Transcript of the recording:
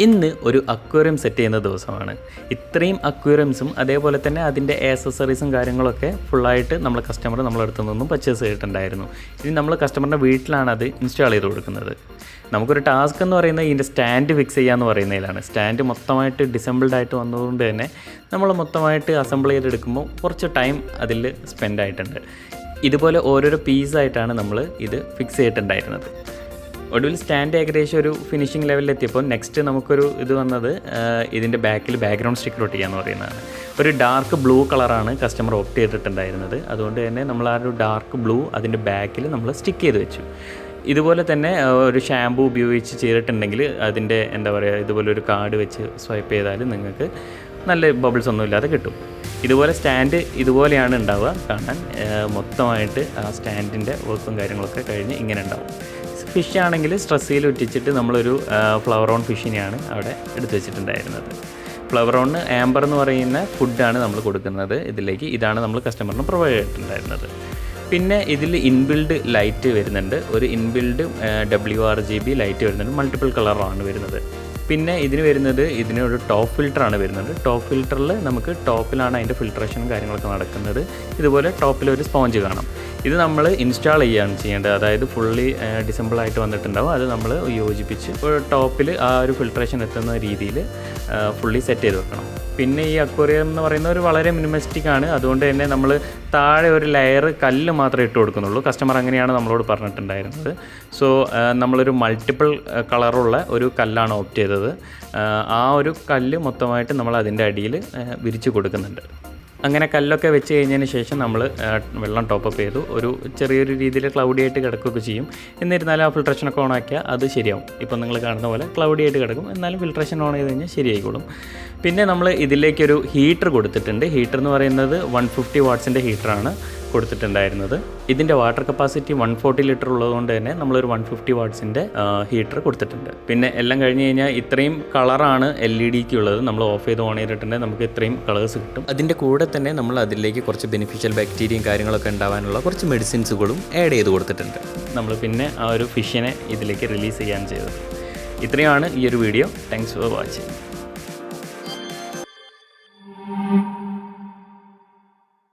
ഇന്ന് ഒരു aquarium set ചെയ്യുന്ന ദിവസമാണ്. ഇത്രയും അക്വേറിയംസും അതേപോലെ തന്നെ അതിൻ്റെ ആക്സസറീസും കാര്യങ്ങളൊക്കെ ഫുള്ളായിട്ട് നമ്മൾ കസ്റ്റമർ നമ്മളടുത്തു നിന്നും പർച്ചേസ് ചെയ്തിട്ടുണ്ടായിരുന്നു. ഇനി നമ്മൾ കസ്റ്റമറിൻ്റെ വീട്ടിലാണ് അത് ഇൻസ്റ്റാൾ ചെയ്ത് കൊടുക്കുന്നത്. നമുക്കൊരു ടാസ്ക് എന്ന് പറയുന്നത് ഇതിൻ്റെ സ്റ്റാൻഡ് ഫിക്സ് ചെയ്യുക എന്ന് പറയുന്നതിലാണ്. സ്റ്റാൻഡ് മൊത്തമായിട്ട് ഡിസംബിൾഡ് ആയിട്ട് വന്നതുകൊണ്ട് തന്നെ നമ്മൾ മൊത്തമായിട്ട് അസംബിൾ ചെയ്തെടുക്കുമ്പോൾ കുറച്ച് ടൈം അതിൽ സ്പെൻഡ് ആയിട്ടുണ്ട്. ഇതുപോലെ ഓരോരോ പീസായിട്ടാണ് നമ്മൾ ഇത് ഫിക്സ് ചെയ്തിട്ടുണ്ടായിരുന്നത്. ഒടുവിൽ സ്റ്റാൻഡ് ഏകദേശം ഒരു ഫിനിഷിംഗ് ലെവലിലെത്തിയപ്പോൾ നെക്സ്റ്റ് നമുക്കൊരു ഇത് വന്നത് ഇതിൻ്റെ ബാക്കിൽ ബാക്ക്ഗ്രൗണ്ട് സ്റ്റിക്കർ ഒട്ടിക്കുക പറയുന്നതാണ്. ഒരു ഡാർക്ക് ബ്ലൂ കളറാണ് കസ്റ്റമർ ഓപ്റ്റ് ചെയ്തിട്ടുണ്ടായിരുന്നത്. അതുകൊണ്ട് തന്നെ നമ്മൾ ആ ഒരു ഡാർക്ക് ബ്ലൂ അതിൻ്റെ ബാക്കിൽ നമ്മൾ സ്റ്റിക്ക് ചെയ്ത് വെച്ചു. ഇതുപോലെ തന്നെ ഒരു ഷാമ്പൂ ഉപയോഗിച്ച് ചെയ്തിട്ടുണ്ടെങ്കിൽ അതിൻ്റെ എന്താ പറയുക, ഇതുപോലെ ഒരു കാർഡ് വെച്ച് സ്വൈപ്പ് ചെയ്താൽ നിങ്ങൾക്ക് നല്ല ബബിൾസ് ഒന്നും ഇല്ലാതെ കിട്ടും. ഇതുപോലെ സ്റ്റാൻഡ് ഇതുപോലെയാണ് ഉണ്ടാവുക കാണാൻ. മൊത്തമായിട്ട് ആ സ്റ്റാൻഡിൻ്റെ വർക്കും കാര്യങ്ങളൊക്കെ കഴിഞ്ഞ് ഇങ്ങനെ ഉണ്ടാവും. ഫിഷ് ആണെങ്കിൽ സ്ട്രെസ്സിൽ ഒറ്റിച്ചിട്ട് നമ്മളൊരു ഫ്ലവർ ഓൺ ഫിഷിനെയാണ് അവിടെ എടുത്തു വെച്ചിട്ടുണ്ടായിരുന്നത്. ഫ്ലവർ ഓണിന് ആംബർ എന്ന് പറയുന്ന ഫുഡാണ് നമ്മൾ കൊടുക്കുന്നത് ഇതിലേക്ക്. ഇതാണ് നമ്മൾ കസ്റ്റമറിന് പ്രൊവൈഡ് ചെയ്തിട്ടുണ്ടായിരുന്നത്. പിന്നെ ഇതിൽ ഇൻബിൽഡ് ലൈറ്റ് വരുന്നുണ്ട്. ഒരു ഇൻബിൽഡ് WRGB ലൈറ്റ് വരുന്നുണ്ട്. മൾട്ടിപ്പിൾ കളറാണ് വരുന്നത്. പിന്നെ ഇതിനൊരു ടോപ്പ് ഫിൽറ്ററാണ് വരുന്നത്. ടോപ്പ് ഫിൽറ്ററിൽ നമുക്ക് ടോപ്പിലാണ് അതിൻ്റെ ഫിൽട്രേഷനും കാര്യങ്ങളൊക്കെ നടക്കുന്നത്. ഇതുപോലെ ടോപ്പിലൊരു സ്പോഞ്ച് കാണാം. ഇത് നമ്മൾ ഇൻസ്റ്റാൾ ചെയ്യുകയാണ് ചെയ്യേണ്ടത്. അതായത് ഫുള്ളി ഡിസംബിളായിട്ട് വന്നിട്ടുണ്ടാവും. അത് നമ്മൾ യോജിപ്പിച്ച് ടോപ്പിൽ ആ ഒരു ഫിൽട്രേഷൻ എത്തുന്ന രീതിയിൽ ഫുള്ളി സെറ്റ് ചെയ്ത് വെക്കണം. പിന്നെ ഈ അക്വേറിയം എന്ന് പറയുന്നത് ഒരു വളരെ മിനിമലിസ്റ്റിക് ആണ്. അതുകൊണ്ട് തന്നെ നമ്മൾ താഴെ ഒരു ലെയർ കല്ല് മാത്രമേ ഇട്ട് കൊടുക്കുന്നുള്ളൂ. കസ്റ്റമർ അങ്ങനെയാണ് നമ്മളോട് പറഞ്ഞിട്ടുണ്ടായിരുന്നത്. സോ നമ്മളൊരു മൾട്ടിപ്പിൾ കളറുള്ള ഒരു കല്ലാണ് ഓപ്റ്റ് ചെയ്തത്. ആ ഒരു കല്ല് മൊത്തമായിട്ട് നമ്മൾ അതിൻ്റെ അടിയിൽ വിരിച്ച് കൊടുക്കുന്നുണ്ട്. അങ്ങനെ കല്ലൊക്കെ വെച്ച് കഴിഞ്ഞതിന് ശേഷം നമ്മൾ വെള്ളം ടോപ്പപ്പ് ചെയ്തു. ഒരു ചെറിയൊരു രീതിയിൽ ക്ലൗഡി ആയിട്ട് കിടക്കുകയൊക്കെ ചെയ്യും. എന്നിരുന്നാലും ആ ഫിൽട്രേഷനൊക്കെ ഓൺ ആക്കിയാൽ അത് ശരിയാവും. ഇപ്പം നിങ്ങൾ കാണുന്ന പോലെ ക്ലൗഡി ആയിട്ട് കിടക്കും. എന്നാലും ഫിൽട്രേഷൻ ഓൺ ചെയ്ത് കഴിഞ്ഞാൽ ശരിയായിക്കോളും. പിന്നെ നമ്മൾ ഇതിലേക്കൊരു ഹീറ്റർ കൊടുത്തിട്ടുണ്ട്. ഹീറ്റർ എന്ന് പറയുന്നത് 150 വാട്ട്സിൻ്റെ ഹീറ്ററാണ് കൊടുത്തിട്ടുണ്ടായിരുന്നത്. ഇതിൻ്റെ വാട്ടർ കപ്പാസിറ്റി 140 ലിറ്റർ ഉള്ളതുകൊണ്ട് തന്നെ നമ്മളൊരു 150 വാട്ട്സിൻ്റെ ഹീറ്റർ കൊടുത്തിട്ടുണ്ട്. പിന്നെ എല്ലാം കഴിഞ്ഞ് കഴിഞ്ഞാൽ ഇത്രയും കളറാണ് LED ഉള്ളത്. നമ്മൾ ഓഫ് ചെയ്ത് ഓൺ ചെയ്തിട്ടുണ്ടെങ്കിൽ നമുക്ക് ഇത്രയും കളേഴ്സ് കിട്ടും. അതിൻ്റെ കൂടെ തന്നെ നമ്മൾ അതിലേക്ക് കുറച്ച് ബെനിഫിഷ്യൽ ബാക്ടീരിയയും കാര്യങ്ങളൊക്കെ ഉണ്ടാവാനുള്ള കുറച്ച് മെഡിസിൻസുകളും ആഡ് ചെയ്ത് കൊടുത്തിട്ടുണ്ട്. നമ്മൾ പിന്നെ ആ ഒരു ഫിഷിനെ ഇതിലേക്ക് റിലീസ് ചെയ്യാൻ ചെയ്തത്. ഇത്രയാണ് ഈ ഒരു വീഡിയോ. Thanks for watching.